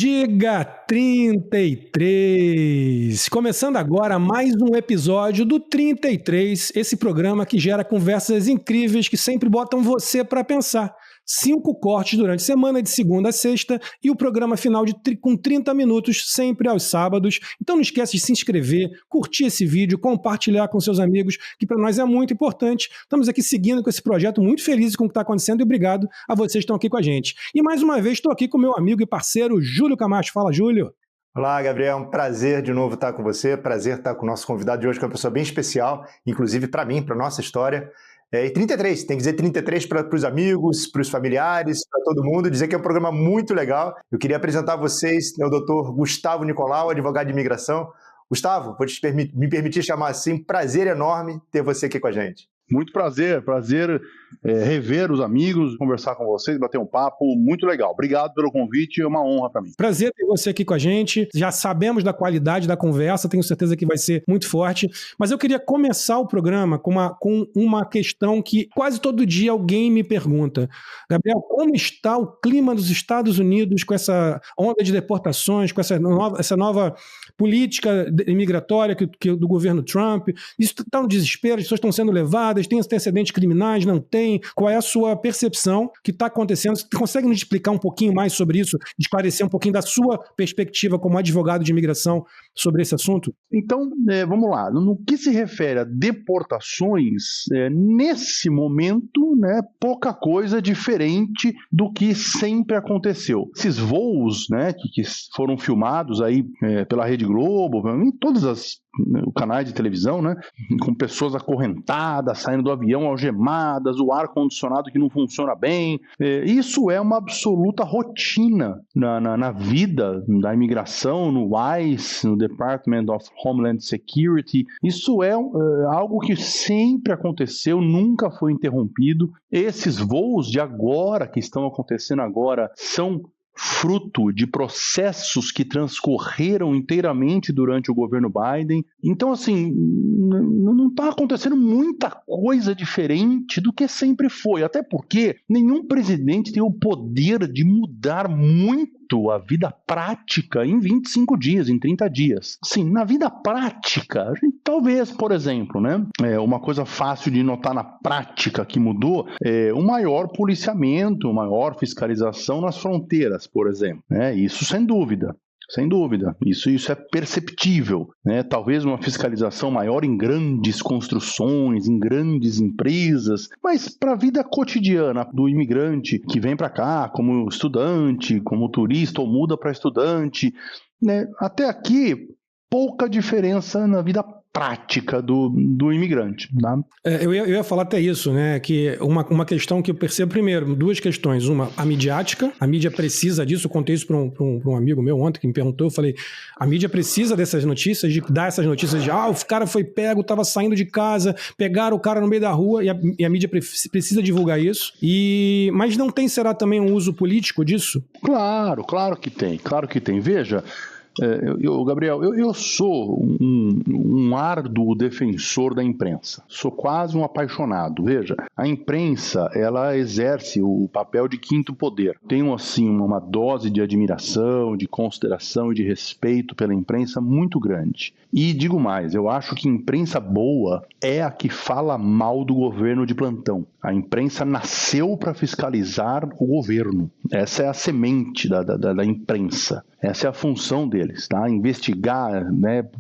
Diga 33! Começando agora mais um episódio do 33, esse programa que gera conversas incríveis que sempre botam você para pensar. 5 cortes durante a semana, de segunda a sexta, e o programa final com 30 minutos, sempre aos sábados. Então não esquece de se inscrever, curtir esse vídeo, compartilhar com seus amigos, que para nós é muito importante. Estamos aqui seguindo com esse projeto, muito felizes com o que está acontecendo e obrigado a vocês que estão aqui com a gente. E mais uma vez estou aqui com meu amigo e parceiro Júlio Camacho. Fala, Júlio. Olá, Gabriel, é um prazer de novo estar com você, prazer estar com o nosso convidado de hoje, que é uma pessoa bem especial, inclusive para mim, para a nossa história. E 33, tem que dizer 33 para os amigos, para os familiares, para todo mundo, dizer que é um programa muito legal. Eu queria apresentar a vocês o Dr. Gustavo Nicolau, advogado de imigração. Gustavo, vou me permitir chamar assim, prazer enorme ter você aqui com a gente. Muito prazer rever os amigos, conversar com vocês, bater um papo, muito legal. Obrigado pelo convite, é uma honra para mim. Prazer ter você aqui com a gente, já sabemos da qualidade da conversa, tenho certeza que vai ser muito forte, mas eu queria começar o programa com uma questão que quase todo dia alguém me pergunta. Gabriel, como está o clima dos Estados Unidos com essa onda de deportações, com essa nova política imigratória do governo Trump? Isso está um desespero, as pessoas estão sendo levadas, tem antecedentes criminais, não tem? Qual é a sua percepção que está acontecendo? Você consegue nos explicar um pouquinho mais sobre isso, esclarecer um pouquinho da sua perspectiva como advogado de imigração sobre esse assunto? Então, vamos lá. No que se refere a deportações, nesse momento, pouca coisa diferente do que sempre aconteceu. Esses voos, que foram filmados aí pela Rede Globo, em todas os canais de televisão, com pessoas acorrentadas, saindo do avião algemadas, o ar-condicionado que não funciona bem. Isso é uma absoluta rotina na vida da imigração, no ICE, no Department of Homeland Security. Isso é algo que sempre aconteceu, nunca foi interrompido. Esses voos de agora, que estão acontecendo agora, são fruto de processos que transcorreram inteiramente durante o governo Biden. Então, assim, não está acontecendo muita coisa diferente do que sempre foi, até porque nenhum presidente tem o poder de mudar muito a vida prática em 25 dias, em 30 dias. Sim, na vida prática, a gente, talvez, por exemplo, uma coisa fácil de notar na prática que mudou é o maior policiamento, maior fiscalização nas fronteiras, por exemplo. Isso sem dúvida. Sem dúvida, isso é perceptível, Talvez uma fiscalização maior em grandes construções, em grandes empresas, mas para a vida cotidiana do imigrante que vem para cá como estudante, como turista ou muda para estudante, até aqui pouca diferença na vida prática do imigrante. Tá? Eu ia falar até isso, que uma questão que eu percebo primeiro, duas questões. Uma, a midiática, a mídia precisa disso, eu contei isso para um amigo meu ontem que me perguntou, eu falei, a mídia precisa dessas notícias, de dar essas notícias de, o cara foi pego, estava saindo de casa, pegaram o cara no meio da rua, e a mídia precisa divulgar isso, mas não tem, será também um uso político disso? Claro que tem. Veja, Gabriel, eu sou um árduo defensor da imprensa, sou quase um apaixonado. Veja, a imprensa, ela exerce o papel de quinto poder. Tenho, assim, uma dose de admiração, de consideração e de respeito pela imprensa muito grande. E digo mais, eu acho que imprensa boa é a que fala mal do governo de plantão. A imprensa nasceu para fiscalizar o governo. Essa é a semente da imprensa. Essa é a função deles, tá? Investigar,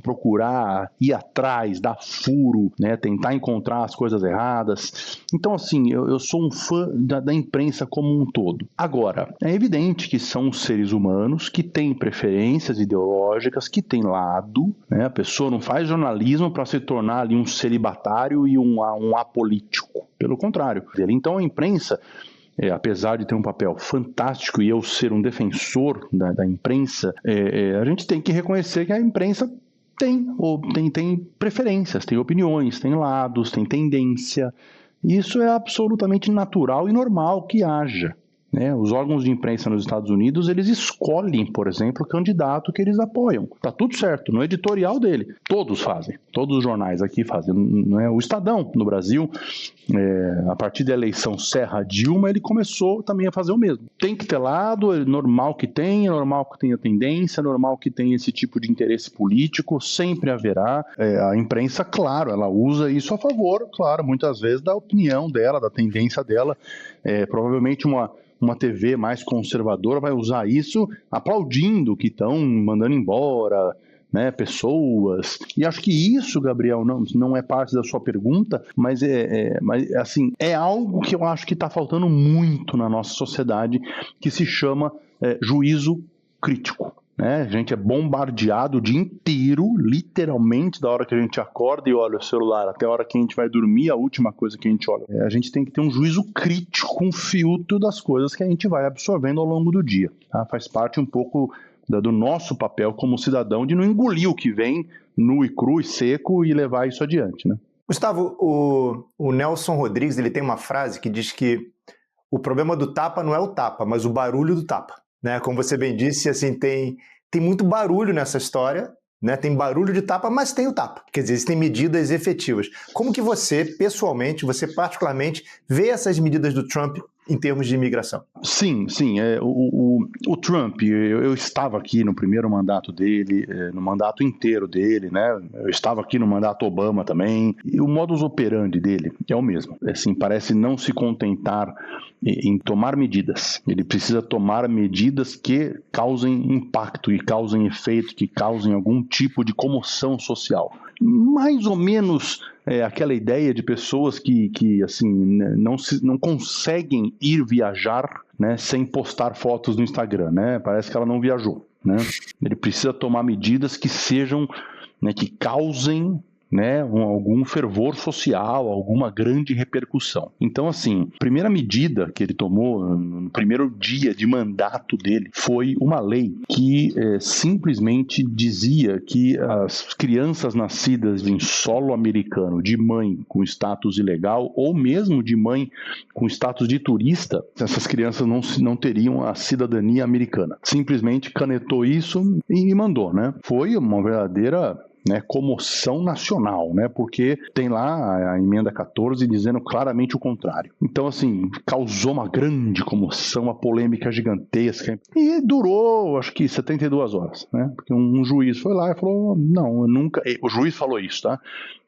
procurar, ir atrás, dar furo, tentar encontrar as coisas erradas. Então, assim, eu sou um fã da imprensa como um todo. Agora, é evidente que são seres humanos que têm preferências ideológicas, que têm lado, A pessoa não faz jornalismo para se tornar ali um celibatário e um apolítico. Pelo contrário. Então, a imprensa, apesar de ter um papel fantástico e eu ser um defensor da imprensa, a gente tem que reconhecer que a imprensa tem preferências, tem opiniões, tem lados, tem tendência. E isso é absolutamente natural e normal que haja. né? Os órgãos de imprensa nos Estados Unidos, eles escolhem, por exemplo, o candidato que eles apoiam. Tá tudo certo, no editorial dele. Todos fazem, todos os jornais aqui fazem. Não é? O Estadão, no Brasil, a partir da eleição Serra-Dilma, ele começou também a fazer o mesmo. Tem que ter lado, é normal que tenha, é normal que tenha tendência, é normal que tenha esse tipo de interesse político, sempre haverá. A imprensa, claro, ela usa isso a favor, claro, muitas vezes da opinião dela, da tendência dela. Provavelmente uma TV mais conservadora vai usar isso aplaudindo que estão mandando embora, né, pessoas. E acho que isso, Gabriel, não é parte da sua pergunta, mas assim, é algo que eu acho que está faltando muito na nossa sociedade, que se chama juízo crítico. A gente é bombardeado o dia inteiro, literalmente, da hora que a gente acorda e olha o celular até a hora que a gente vai dormir, a última coisa que a gente olha. A gente tem que ter um juízo crítico, um filtro das coisas que a gente vai absorvendo ao longo do dia. Tá? Faz parte um pouco do nosso papel como cidadão de não engolir o que vem nu e cru e seco e levar isso adiante, né? Gustavo, o Nelson Rodrigues, ele tem uma frase que diz que o problema do tapa não é o tapa, mas o barulho do tapa. Né? Como você bem disse, assim, tem muito barulho nessa história, né? Tem barulho de tapa, mas tem o tapa. Quer dizer, existem medidas efetivas. Como que você, pessoalmente, você particularmente, vê essas medidas do Trump em termos de imigração? Sim. O Trump, eu estava aqui no primeiro mandato dele, no mandato inteiro dele, né? Eu estava aqui no mandato Obama também. E o modus operandi dele é o mesmo. Assim, parece não se contentar em tomar medidas. Ele precisa tomar medidas que causem impacto e causem efeito, que causem algum tipo de comoção social. Mais ou menos aquela ideia de pessoas que assim, não conseguem ir viajar, né, sem postar fotos no Instagram, né? Parece que ela não viajou, né? Ele precisa tomar medidas que sejam, né, que causem, né, algum fervor social, alguma grande repercussão. Então, assim, a primeira medida que ele tomou no primeiro dia de mandato dele foi uma lei que simplesmente dizia que as crianças nascidas em solo americano, de mãe com status ilegal, ou mesmo de mãe com status de turista, essas crianças não teriam a cidadania americana. Simplesmente canetou isso e mandou, né? Foi uma verdadeira, né, comoção nacional, né, porque tem lá a emenda 14 dizendo claramente o contrário. Então, assim, causou uma grande comoção, uma polêmica gigantesca, e durou, acho que 72 horas, né, porque um juiz foi lá e falou, não, o juiz falou isso, tá,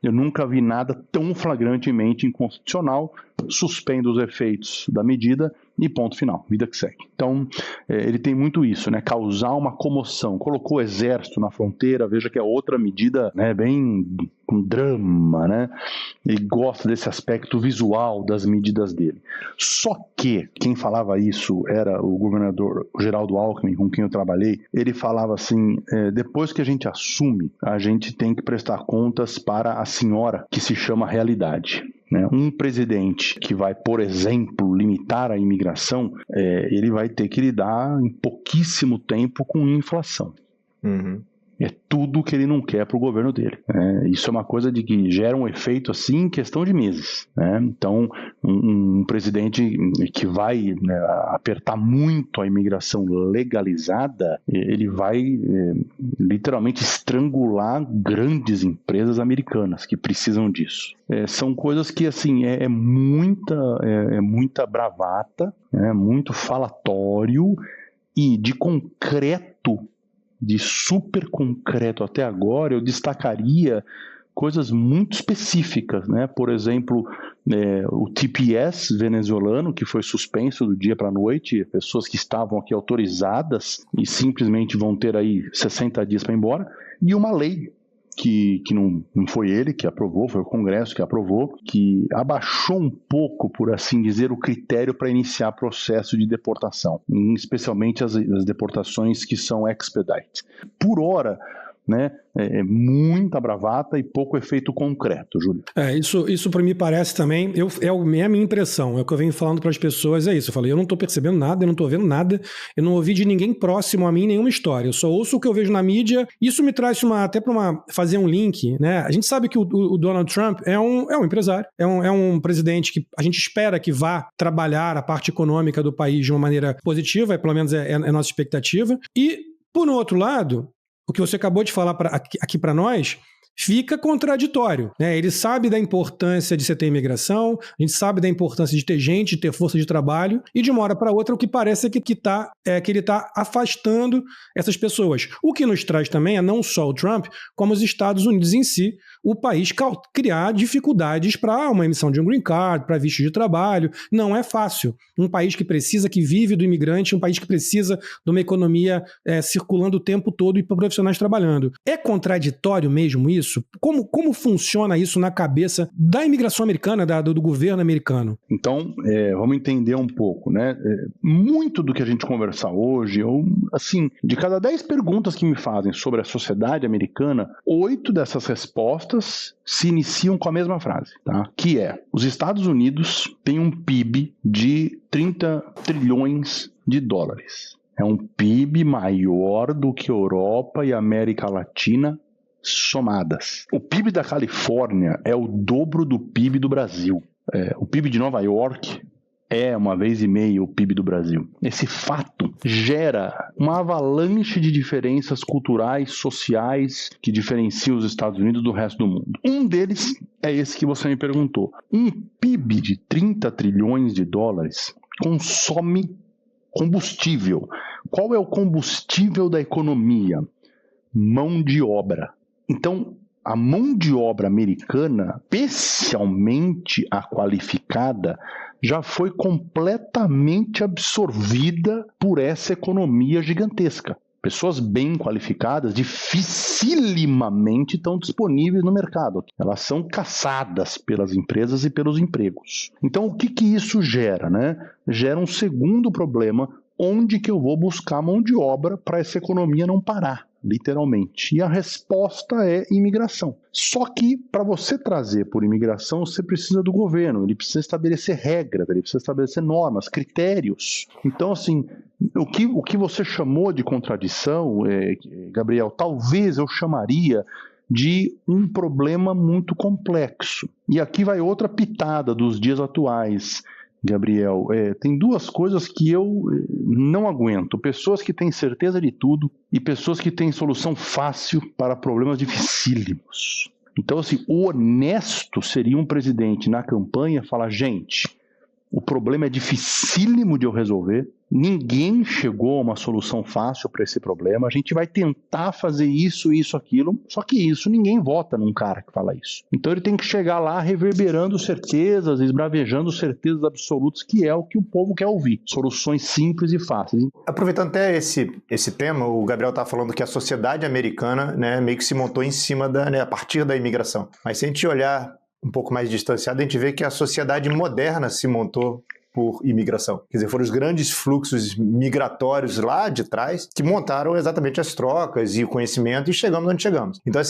eu nunca vi nada tão flagrantemente inconstitucional, suspendo os efeitos da medida e ponto final, vida que segue. Então, ele tem muito isso, né? Causar uma comoção. Colocou o exército na fronteira, veja que é outra medida, né, bem com drama, né? Ele gosta desse aspecto visual das medidas dele. Só que quem falava isso era o governador Geraldo Alckmin, com quem eu trabalhei. Ele falava assim, depois que a gente assume, a gente tem que prestar contas para a senhora que se chama realidade. Um presidente que vai, por exemplo, limitar a imigração, ele vai ter que lidar em pouquíssimo tempo com inflação. Uhum. É tudo que ele não quer para o governo dele. Isso é uma coisa de que gera um efeito assim em questão de meses. Então, um presidente que vai, né, apertar muito a imigração legalizada, ele vai literalmente estrangular grandes empresas americanas que precisam disso. São coisas que, assim, é muita bravata, muito falatório e de concreto, de super concreto até agora, eu destacaria coisas muito específicas, né? Por exemplo, o TPS venezuelano, que foi suspenso do dia para a noite, pessoas que estavam aqui autorizadas e simplesmente vão ter aí 60 dias para ir embora, e uma lei que não foi ele que aprovou, foi o Congresso que aprovou, que abaixou um pouco, por assim dizer, o critério para iniciar processo de deportação, especialmente as deportações que são expedite. Por hora, né? Muita bravata e pouco efeito concreto, Júlio. Isso para mim parece também, é a minha impressão, é o que eu venho falando para as pessoas, é isso. Eu falei, eu não estou percebendo nada, eu não estou vendo nada, eu não ouvi de ninguém próximo a mim nenhuma história, eu só ouço o que eu vejo na mídia. Isso me traz até para fazer um link, né? A gente sabe que o Donald Trump é um empresário, é um presidente que a gente espera que vá trabalhar a parte econômica do país de uma maneira positiva, pelo menos é a nossa expectativa. E, por outro lado, o que você acabou de falar aqui para nós fica contraditório, né? Ele sabe da importância de você ter imigração, a gente sabe da importância de ter gente, de ter força de trabalho, e de uma hora para outra o que parece é que ele está afastando essas pessoas. O que nos traz também é não só o Trump, como os Estados Unidos em si, o país criar dificuldades para uma emissão de um green card, para visto de trabalho. Não é fácil. Um país que vive do imigrante, um país que precisa de uma economia circulando o tempo todo e para profissionais trabalhando. É contraditório mesmo isso? Como funciona isso na cabeça da imigração americana, do governo americano? Então, vamos entender um pouco, né? Muito do que a gente conversar hoje, de cada 10 perguntas que me fazem sobre a sociedade americana, 8 dessas respostas se iniciam com a mesma frase, tá? Que é: os Estados Unidos têm um PIB de 30 trilhões de dólares. É um PIB maior do que Europa e América Latina somadas. O PIB da Califórnia é o dobro do PIB do Brasil. O PIB de Nova York é 1,5 vezes o PIB do Brasil. Esse fato gera uma avalanche de diferenças culturais, sociais, que diferenciam os Estados Unidos do resto do mundo. Um deles é esse que você me perguntou. Um PIB de 30 trilhões de dólares consome combustível. Qual é o combustível da economia? Mão de obra. Então, a mão de obra americana, especialmente a qualificada, já foi completamente absorvida por essa economia gigantesca. Pessoas bem qualificadas dificilmente estão disponíveis no mercado. Elas são caçadas pelas empresas e pelos empregos. Então, o que isso gera, né? Gera um segundo problema: onde que eu vou buscar mão de obra para essa economia não parar, literalmente? E a resposta é imigração. Só que, para você trazer por imigração, você precisa do governo, ele precisa estabelecer regras, ele precisa estabelecer normas, critérios. Então, o que você chamou de contradição, Gabriel, talvez eu chamaria de um problema muito complexo. E aqui vai outra pitada dos dias atuais, Gabriel. Tem duas coisas que eu não aguento: pessoas que têm certeza de tudo e pessoas que têm solução fácil para problemas dificílimos. Então, o honesto seria um presidente na campanha falar: gente, o problema é dificílimo de eu resolver, ninguém chegou a uma solução fácil para esse problema, a gente vai tentar fazer isso, aquilo, só que ninguém vota num cara que fala isso. Então ele tem que chegar lá reverberando certezas, esbravejando certezas absolutas, que é o que o povo quer ouvir. Soluções simples e fáceis. Aproveitando até esse tema, o Gabriel está falando que a sociedade americana, né, meio que se montou em cima a partir da imigração. Mas se a gente olhar um pouco mais distanciado, a gente vê que a sociedade moderna se montou por imigração. Quer dizer, foram os grandes fluxos migratórios lá de trás que montaram exatamente as trocas e o conhecimento, e chegamos onde chegamos. Então,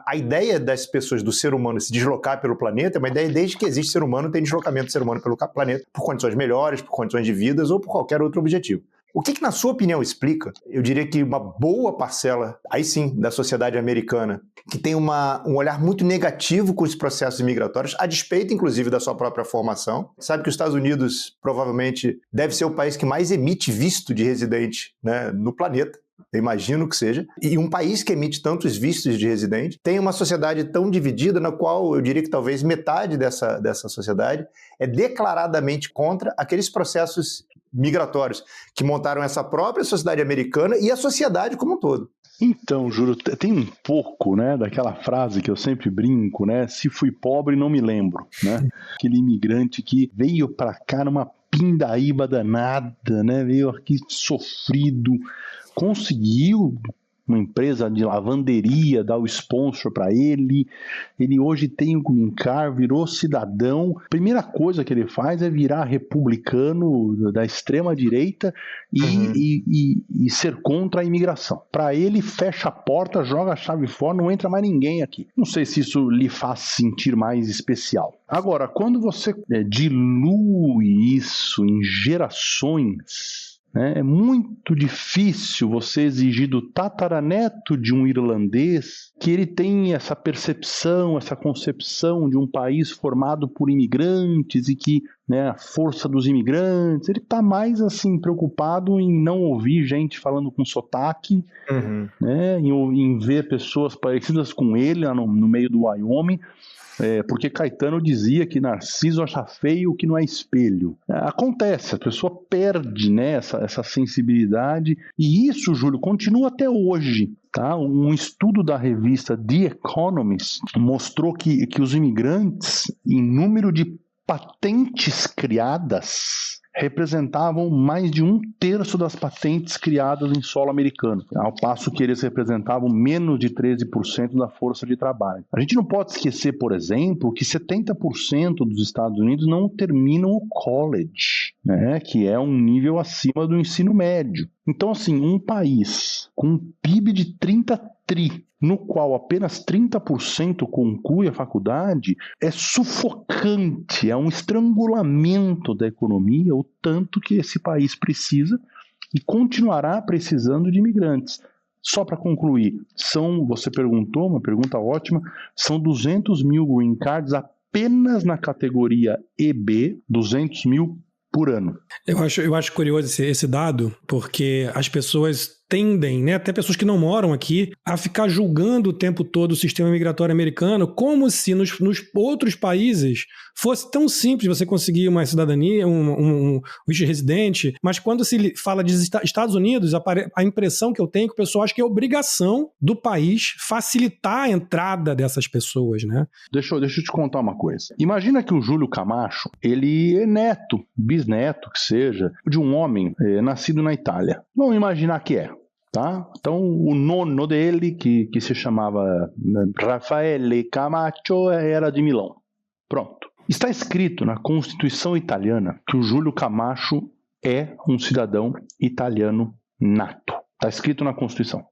a ideia das pessoas, do ser humano se deslocar pelo planeta, é uma ideia desde que existe ser humano, tem deslocamento do ser humano pelo planeta por condições melhores, por condições de vidas ou por qualquer outro objetivo. O que na sua opinião, explica, eu diria que uma boa parcela, aí sim, da sociedade americana, que tem um olhar muito negativo com os processos migratórios, a despeito, inclusive, da sua própria formação? Sabe que os Estados Unidos, provavelmente, deve ser o país que mais emite visto de residente, né, no planeta. Eu imagino que seja. E um país que emite tantos vistos de residente tem uma sociedade tão dividida, na qual eu diria que talvez metade dessa sociedade é declaradamente contra aqueles processos migratórios que montaram essa própria sociedade americana e a sociedade como um todo. Então, Júlio, tem um pouco, né, daquela frase que eu sempre brinco, né? Se fui pobre, não me lembro, né? Aquele imigrante que veio pra cá numa pindaíba danada, né? Veio aqui sofrido, conseguiu uma empresa de lavanderia dá o sponsor para ele. Ele hoje tem o green card, virou cidadão. Primeira coisa que ele faz é virar republicano da extrema direita e ser contra a imigração. Para ele, fecha a porta, joga a chave fora, não entra mais ninguém aqui. Não sei se isso lhe faz sentir mais especial. Agora, quando você dilui isso em gerações, é muito difícil você exigir do tataraneto de um irlandês que ele tenha essa percepção, essa concepção de um país formado por imigrantes e que a força dos imigrantes, ele está mais assim preocupado em não ouvir gente falando com sotaque, em ver pessoas parecidas com ele lá no meio do Wyoming. Porque Caetano dizia que Narciso acha feio o que não é espelho. Acontece, a pessoa perde essa sensibilidade, e isso, Júlio, continua até hoje. Tá? Um estudo da revista The Economist mostrou que os imigrantes, em número de patentes criadas, representavam mais de 1/3 das patentes criadas em solo americano, ao passo que eles representavam menos de 13% da força de trabalho. A gente não pode esquecer, por exemplo, que 70% dos Estados Unidos não terminam o college, que é um nível acima do ensino médio. Então, assim, um país com um PIB de 30 tri, no qual apenas 30% conclui a faculdade, é sufocante, é um estrangulamento da economia, o tanto que esse país precisa e continuará precisando de imigrantes. Só para concluir, você perguntou, uma pergunta ótima, são 200 mil green cards apenas na categoria EB, 200 mil por ano. Eu acho curioso esse dado, porque as pessoas tendem, até pessoas que não moram aqui, a ficar julgando o tempo todo o sistema migratório americano, como se nos outros países fosse tão simples você conseguir uma cidadania, um visto de residente, mas quando se fala de Estados Unidos, a impressão que eu tenho é que o pessoal acha que é obrigação do país facilitar a entrada dessas pessoas, né? Deixa eu te contar uma coisa. Imagina que o Júlio Camacho, ele é neto, bisneto, que seja, de um homem nascido na Itália. Vamos imaginar que é. Tá? Então o nono dele, que se chamava Raffaele Camacho, era de Milão. Pronto. Está escrito na Constituição italiana que o Júlio Camacho é um cidadão italiano nato. Está escrito na Constituição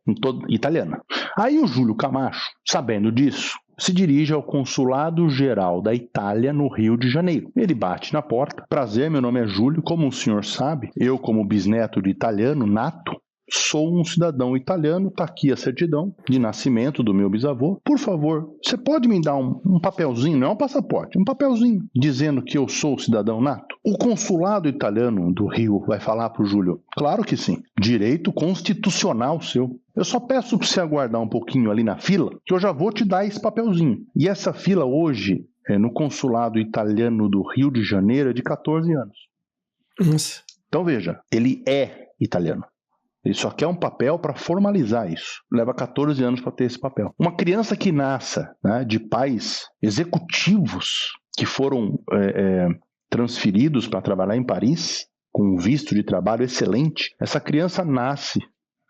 italiana. Aí o Júlio Camacho, sabendo disso, se dirige ao Consulado Geral da Itália no Rio de Janeiro. Ele bate na porta. Prazer, meu nome é Júlio. Como o senhor sabe, eu, como bisneto de italiano nato, sou um cidadão italiano, está aqui a certidão de nascimento do meu bisavô. Por favor, você pode me dar um papelzinho, não é um passaporte, um papelzinho, dizendo que eu sou cidadão nato? O consulado italiano do Rio vai falar para o Júlio, claro que sim, direito constitucional seu. Eu só peço para você aguardar um pouquinho ali na fila, que eu já vou te dar esse papelzinho. E essa fila hoje, no consulado italiano do Rio de Janeiro, é de 14 anos. Nossa. Então veja, ele é italiano. Ele só quer um papel para formalizar isso. Leva 14 anos para ter esse papel. Uma criança que nasça de pais executivos que foram transferidos para trabalhar em Paris, com um visto de trabalho excelente, essa criança nasce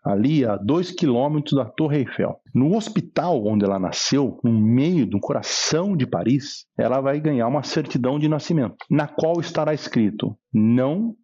ali a 2 quilômetros da Torre Eiffel. No hospital onde ela nasceu, no meio do coração de Paris, ela vai ganhar uma certidão de nascimento, na qual estará escrito: não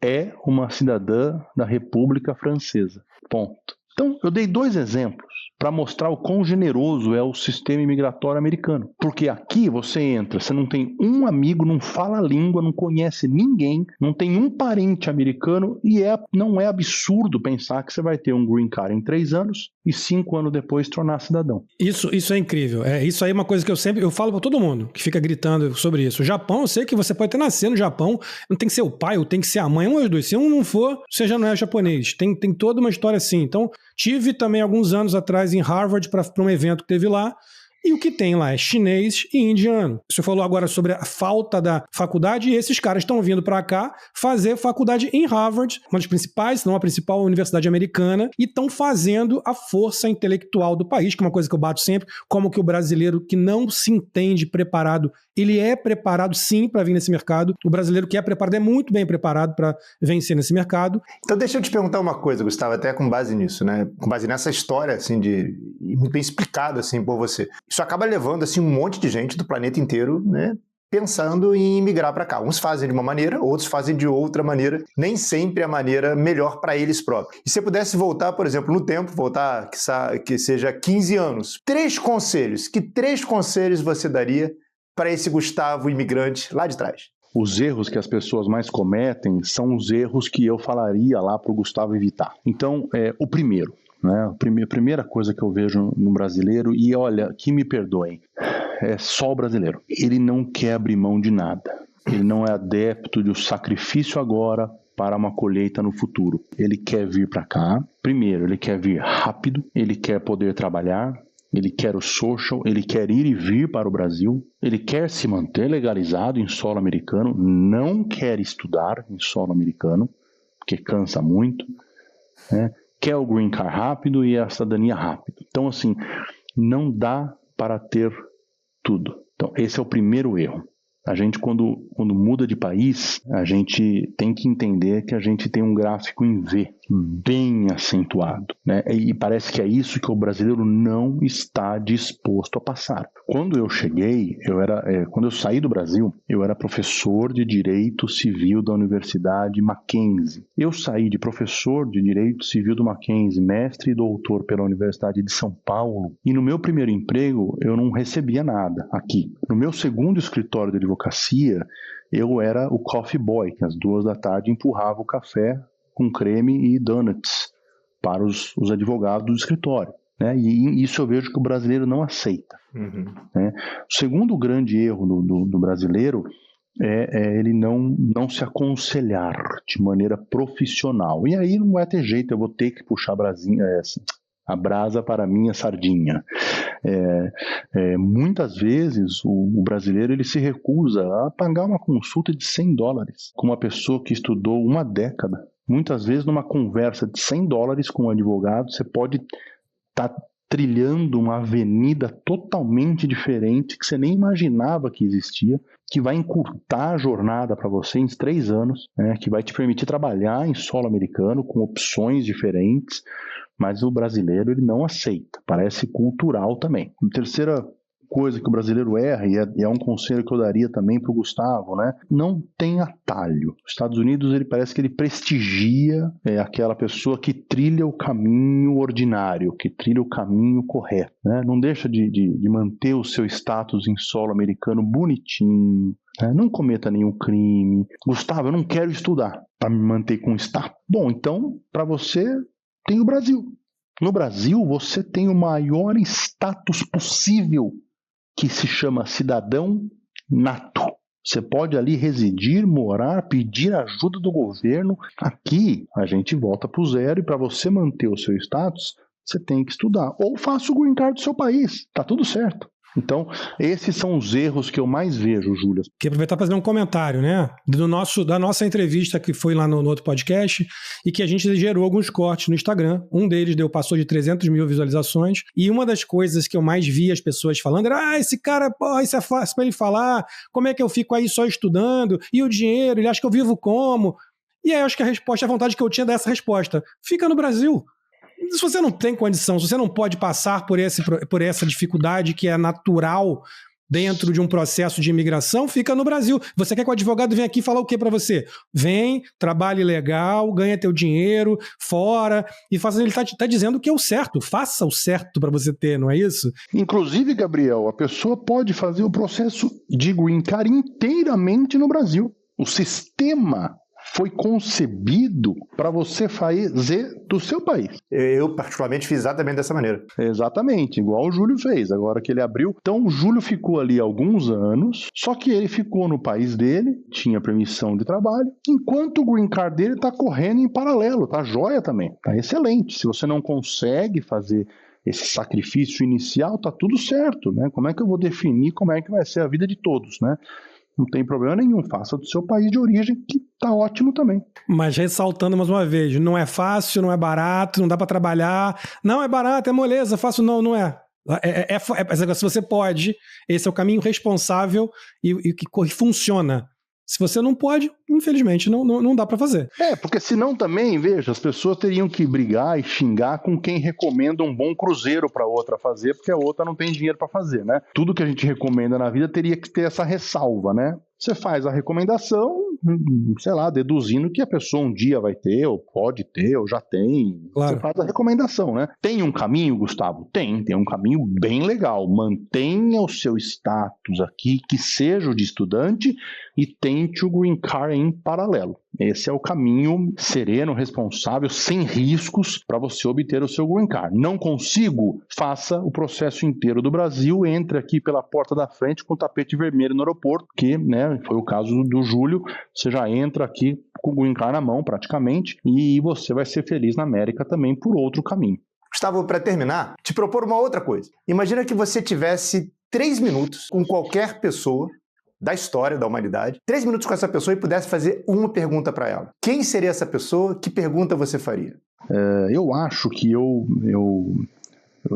é uma cidadã da República Francesa. Ponto. Então, eu dei 2 exemplos para mostrar o quão generoso é o sistema imigratório americano. Porque aqui você entra, você não tem um amigo, não fala a língua, não conhece ninguém, não tem um parente americano e não é absurdo pensar que você vai ter um green card em 3 anos e 5 anos depois tornar cidadão. Isso é incrível. Isso aí é uma coisa que eu falo para todo mundo que fica gritando sobre isso. O Japão, eu sei que você pode até nascer no Japão, não tem que ser o pai ou tem que ser a mãe, um dos dois. Se um não for, você já não é japonês. Tem toda uma história assim. Então, tive também alguns anos atrás em Harvard para um evento que teve lá, E o que tem lá é chinês e indiano. Você falou agora sobre a falta da faculdade, e esses caras estão vindo para cá fazer faculdade em Harvard, uma das principais, se não a principal universidade americana, e estão fazendo a força intelectual do país, que é uma coisa que eu bato sempre, como que o brasileiro que não se entende preparado, ele é preparado sim para vir nesse mercado. O brasileiro que é preparado é muito bem preparado para vencer nesse mercado. Então deixa eu te perguntar uma coisa, Gustavo, até com base nisso, né? Com base nessa história, assim, muito bem explicado, assim, por você. Isso acaba levando, assim, um monte de gente do planeta inteiro, né? Pensando em migrar para cá. Uns fazem de uma maneira, outros fazem de outra maneira, nem sempre a maneira melhor para eles próprios. E se você pudesse voltar, por exemplo, no tempo, voltar que seja 15 anos, que três conselhos você daria para esse Gustavo imigrante lá de trás? Os erros que as pessoas mais cometem são os erros que eu falaria lá para o Gustavo evitar. Então, o primeiro, né? A primeira coisa que eu vejo no brasileiro, e olha, que me perdoem, é só o brasileiro. Ele não quer abrir mão de nada. Ele não é adepto do sacrifício agora para uma colheita no futuro. Ele quer vir para cá. Primeiro, ele quer vir rápido, ele quer poder trabalhar, ele quer o social, ele quer ir e vir para o Brasil, ele quer se manter legalizado em solo americano, não quer estudar em solo americano, porque cansa muito, né? Quer o green card rápido e a cidadania rápido. Então, assim, não dá para ter tudo. Então, esse é o primeiro erro. A gente, quando muda de país, a gente tem que entender que a gente tem um gráfico em V, bem acentuado, né? E parece que é isso que o brasileiro não está disposto a passar. Quando eu cheguei, quando eu saí do Brasil, eu era professor de Direito Civil da Universidade Mackenzie. Eu saí de professor de Direito Civil do Mackenzie, mestre e doutor pela Universidade de São Paulo, e no meu primeiro emprego eu não recebia nada aqui. No meu segundo escritório de advocacia, eu era o coffee boy, que às 2h empurrava o café com creme e donuts para os advogados do escritório, né? E isso eu vejo que o brasileiro não aceita. Uhum. Né? O segundo grande erro do brasileiro é ele não se aconselhar de maneira profissional. E aí não vai ter jeito, eu vou ter que puxar a brasa para a minha sardinha. Muitas vezes o brasileiro ele se recusa a pagar uma consulta de $100 com uma pessoa que estudou uma década. Muitas vezes numa conversa de $100 com um advogado você pode estar trilhando uma avenida totalmente diferente que você nem imaginava que existia, que vai encurtar a jornada para você em 3 anos, né, que vai te permitir trabalhar em solo americano com opções diferentes, mas o brasileiro ele não aceita, parece cultural também. A terceira coisa que o brasileiro erra, e é um conselho que eu daria também para o Gustavo, né? Não tem atalho. Os Estados Unidos, ele parece que ele prestigia aquela pessoa que trilha o caminho ordinário, que trilha o caminho correto, né? Não deixa de manter o seu status em solo americano bonitinho, né? Não cometa nenhum crime. Gustavo, eu não quero estudar para me manter com o status. Bom, então, para você, tem o Brasil. No Brasil, você tem o maior status possível, que se chama cidadão nato. Você pode ali residir, morar, pedir ajuda do governo. Aqui a gente volta para o zero e para você manter o seu status, você tem que estudar. Ou faça o green card do seu país, tá tudo certo. Então, esses são os erros que eu mais vejo, Júlia. Queria aproveitar para fazer um comentário, né? Da nossa entrevista que foi lá no outro podcast e que a gente gerou alguns cortes no Instagram. Um deles passou de 300 mil visualizações. E uma das coisas que eu mais vi as pessoas falando era: esse cara, isso é fácil para ele falar. Como é que eu fico aí só estudando? E o dinheiro? Ele acha que eu vivo como? E aí eu acho que a vontade que eu tinha dessa resposta: fica no Brasil. Se você não tem condição, se você não pode passar por essa dificuldade que é natural dentro de um processo de imigração, fica no Brasil. Você quer que o advogado venha aqui falar o quê para você? Vem, trabalhe legal, ganha teu dinheiro, fora, e faça. Ele tá dizendo que é o certo, faça o certo para você ter, não é isso? Inclusive, Gabriel, a pessoa pode fazer o processo de green card inteiramente no Brasil. O sistema foi concebido para você fazer do seu país. Eu particularmente fiz exatamente dessa maneira. Exatamente, igual o Júlio fez, agora que ele abriu. Então o Júlio ficou ali alguns anos, só que ele ficou no país dele, tinha permissão de trabalho, enquanto o green card dele está correndo em paralelo, tá joia também, tá excelente. Se você não consegue fazer esse sacrifício inicial, tá tudo certo, né? Como é que eu vou definir como é que vai ser a vida de todos, né? Não tem problema nenhum, faça do seu país de origem, que tá ótimo também. Mas ressaltando mais uma vez, não é fácil, não é barato, não dá para trabalhar. Não é barato, é moleza, fácil não é. Se você pode, esse é o caminho responsável e que funciona. Se você não pode, infelizmente, não dá para fazer. Porque senão também, veja, as pessoas teriam que brigar e xingar com quem recomenda um bom cruzeiro para outra fazer, porque a outra não tem dinheiro para fazer, né? Tudo que a gente recomenda na vida teria que ter essa ressalva, né? Você faz a recomendação, sei lá, deduzindo que a pessoa um dia vai ter, ou pode ter, ou já tem. Claro. Você faz a recomendação, né? Tem um caminho, Gustavo? Tem um caminho bem legal. Mantenha o seu status aqui, que seja o de estudante, e tente o Green Card em paralelo. Esse é o caminho sereno, responsável, sem riscos para você obter o seu Green Card. Não consigo? Faça o processo inteiro do Brasil, entre aqui pela porta da frente com o tapete vermelho no aeroporto, que, né, foi o caso do Júlio. Você já entra aqui com o Green Card na mão, praticamente, e você vai ser feliz na América também por outro caminho. Gustavo, para terminar, te propor uma outra coisa. Imagina que você tivesse 3 minutos com qualquer pessoa da história da humanidade, 3 minutos com essa pessoa e pudesse fazer uma pergunta para ela. Quem seria essa pessoa? Que pergunta você faria? Eu acho que eu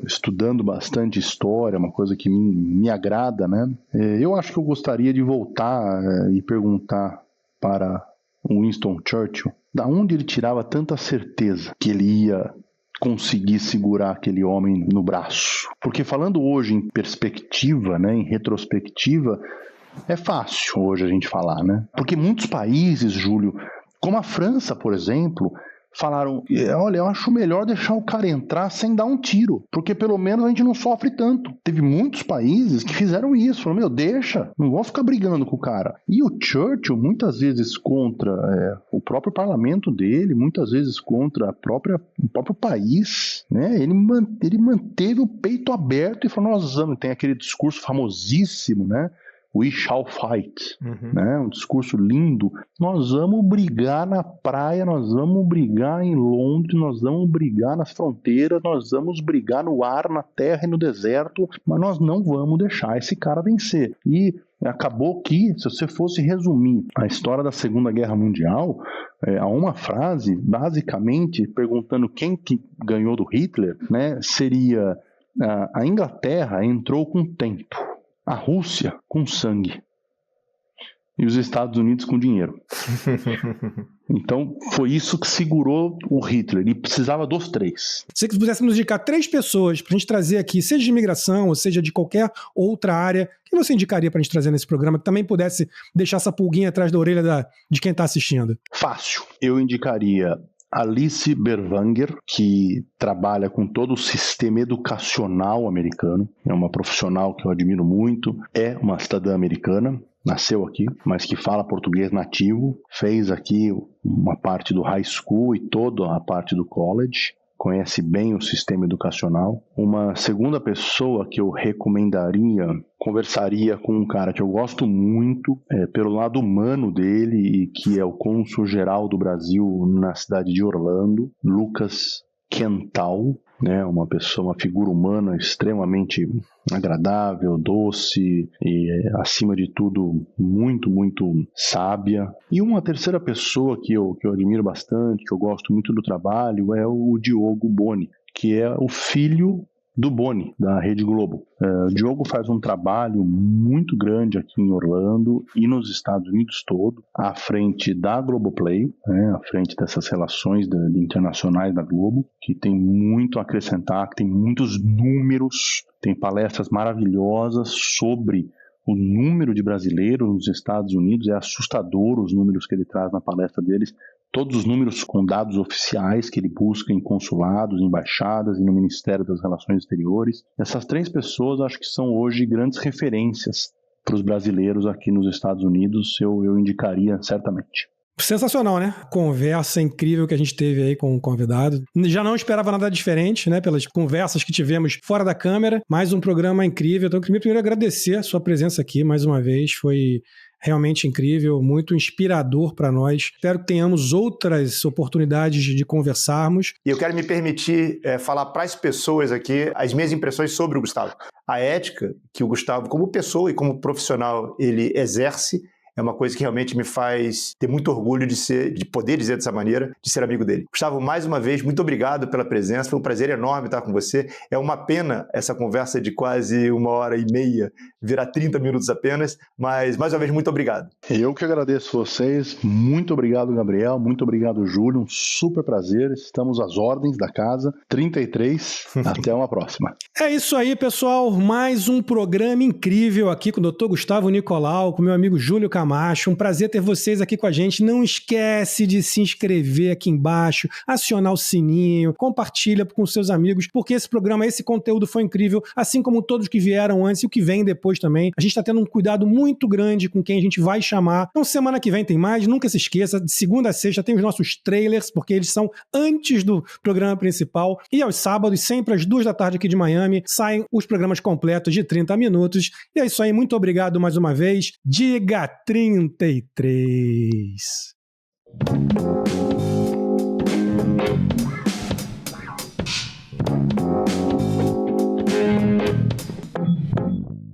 estudando bastante história, uma coisa que me agrada, né? Eu acho que eu gostaria de voltar e perguntar para Winston Churchill da onde ele tirava tanta certeza que ele ia conseguir segurar aquele homem no braço. Porque falando hoje em perspectiva, né, em retrospectiva, é fácil hoje a gente falar, né? Porque muitos países, Júlio, como a França, por exemplo, falaram, olha, eu acho melhor deixar o cara entrar sem dar um tiro, porque pelo menos a gente não sofre tanto. Teve muitos países que fizeram isso, falaram, deixa, não vão ficar brigando com o cara. E o Churchill, muitas vezes contra o próprio parlamento dele, muitas vezes contra o próprio país, né? Ele manteve o peito aberto e falou, nós vamos, tem aquele discurso famosíssimo, né? We shall fight, né? Um discurso lindo. Nós vamos brigar na praia, nós vamos brigar em Londres, nós vamos brigar nas fronteiras, nós vamos brigar no ar, na terra e no deserto, mas nós não vamos deixar esse cara vencer. E acabou que, se você fosse resumir a história da Segunda Guerra Mundial, a uma frase, basicamente, perguntando quem que ganhou do Hitler, né? Seria a Inglaterra entrou com tempo, a Rússia com sangue e os Estados Unidos com dinheiro. Então foi isso que segurou o Hitler. Ele precisava dos 3. Se você pudesse nos indicar 3 pessoas pra gente trazer aqui, seja de imigração ou seja de qualquer outra área, que você indicaria pra gente trazer nesse programa, que também pudesse deixar essa pulguinha atrás da orelha de quem tá assistindo? Fácil. Eu indicaria Alice Berwanger, que trabalha com todo o sistema educacional americano. É uma profissional que eu admiro muito. É uma cidadã americana, nasceu aqui, mas que fala português nativo. Fez aqui uma parte do high school e toda a parte do college. Conhece bem o sistema educacional. Uma segunda pessoa que eu recomendaria, conversaria com um cara que eu gosto muito, pelo lado humano dele, e que é o cônsul-geral do Brasil na cidade de Orlando, Lucas Quental, né? Uma figura humana extremamente agradável, doce e, acima de tudo, muito, muito sábia. E uma terceira pessoa que eu admiro bastante, que eu gosto muito do trabalho, é o Diogo Boni, que é o filho do Boni, da Rede Globo. O Diogo faz um trabalho muito grande aqui em Orlando e nos Estados Unidos todo, à frente da Globoplay, né, à frente dessas relações internacionais da Globo, que tem muito a acrescentar, que tem muitos números, tem palestras maravilhosas sobre o número de brasileiros nos Estados Unidos. É assustador os números que ele traz na palestra deles. Todos os números com dados oficiais que ele busca em consulados, embaixadas e no Ministério das Relações Exteriores. Essas 3 pessoas acho que são hoje grandes referências para os brasileiros aqui nos Estados Unidos. Eu indicaria certamente. Sensacional, né? Conversa incrível que a gente teve aí com o convidado. Já não esperava nada diferente, né? Pelas conversas que tivemos fora da câmera. Mais um programa incrível. Então eu queria primeiro agradecer a sua presença aqui mais uma vez. Foi realmente incrível, muito inspirador para nós. Espero que tenhamos outras oportunidades de conversarmos. E eu quero me permitir falar para as pessoas aqui as minhas impressões sobre o Gustavo. A ética que o Gustavo, como pessoa e como profissional, ele exerce, é uma coisa que realmente me faz ter muito orgulho de poder dizer dessa maneira, de ser amigo dele. Gustavo, mais uma vez, muito obrigado pela presença, foi um prazer enorme estar com você. É uma pena essa conversa de quase 1h30 virar 30 minutos apenas, mas mais uma vez, muito obrigado. Eu que agradeço vocês, muito obrigado, Gabriel, muito obrigado, Júlio, um super prazer, estamos às ordens da casa, 33, até uma próxima. É isso aí, pessoal, mais um programa incrível aqui com o Dr. Gustavo Nicolau, com meu amigo Júlio Camacho, um prazer ter vocês aqui com a gente. Não esquece de se inscrever aqui embaixo, acionar o sininho, compartilha com seus amigos, porque esse programa, esse conteúdo foi incrível, assim como todos que vieram antes e o que vem depois também. A gente está tendo um cuidado muito grande com quem a gente vai chamar. Então semana que vem tem mais, nunca se esqueça, de segunda a sexta tem os nossos trailers, porque eles são antes do programa principal, e aos sábados, sempre às 2 da tarde aqui de Miami, saem os programas completos de 30 minutos. E é isso aí, muito obrigado mais uma vez. Diga 33.